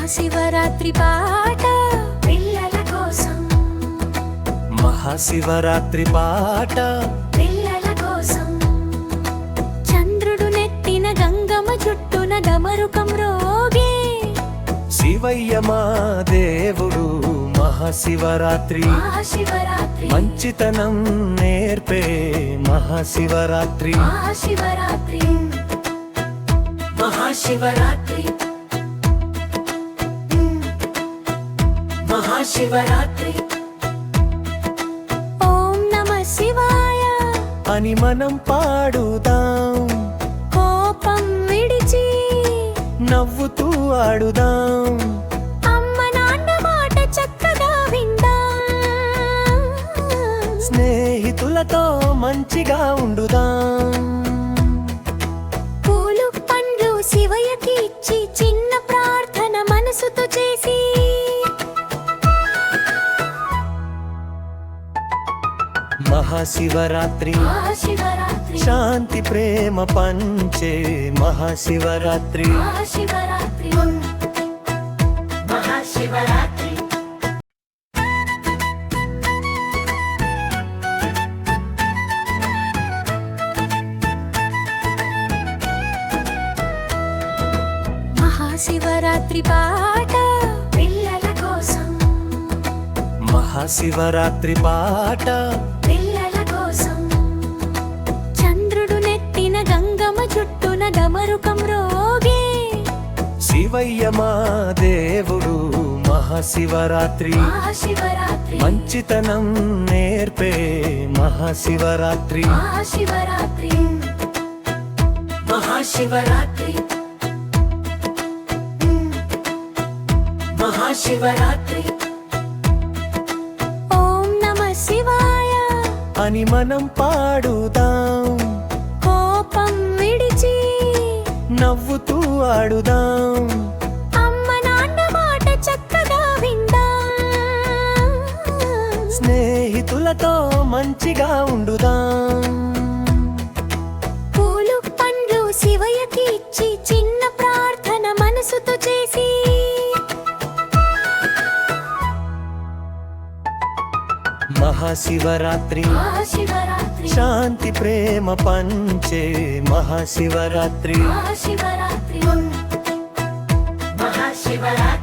మహాశివరాత్రి పాట పిల్లల కోసం. మహాశివరాత్రి పాట పిల్లల కోసం. చంద్రుడు నెత్తిన గంగమ్మ చుట్టూన డమరుకం రోగే శివయ్య మా దేవుడు. మహాశివరాత్రి మంచితనం నేర్పే మహాశివరాత్రి. మహాశివరాత్రి మహాశివరాత్రి మహాశివరాత్రి. ఓం నమః శివాయ అని మనం పాడుదాం, కోపం విడిచి నవ్వుతూ ఆడుదాం, అమ్మ నాన్న మాట చక్కగా విందాం, స్నేహితులతో మంచిగా ఉండుదాం. పూలు పండ్లు శివయ్యకి ఇచ్చి చిన్న ప్రార్థన మనసుతో చేసి మహాశివరాత్రి శాంతి ప్రేమ పంచే మహాశివరాత్రి. మహాశివరాత్రి మహాశివరాత్రి. మహాశివరాత్రి పాట పిల్లల కోసం. మహాశివరాత్రి పాట పిల్లల కోసం. చంద్రుడు నెత్తిన గంగమ్మ చుట్టూన డమరుకం రోగే శివయ్య మా దేవుడు. మహాశివరాత్రి మంచితనం నేర్పే మహాశివరాత్రి. మహాశివరాత్రి మహాశివరాత్రి మహాశివరాత్రి. ఓం నమః శివాయ అని మనం పాడుదాం, కోపం విడిచి నవ్వుతూ ఆడుదాం, అమ్మ నాన్న మాట చక్కగా విందాం, స్నేహితులతో మంచిగా ఉండుదాం. పూలు పండ్లు శివయ్యకి ఇచ్చి చిన్న ప్రార్థన మనసుతో చేసి మహాశివరాత్రి శాంతి ప్రేమ పంచే మహాశివరాత్రి. మహాశివరాత్రి మహాశివరాత్రి.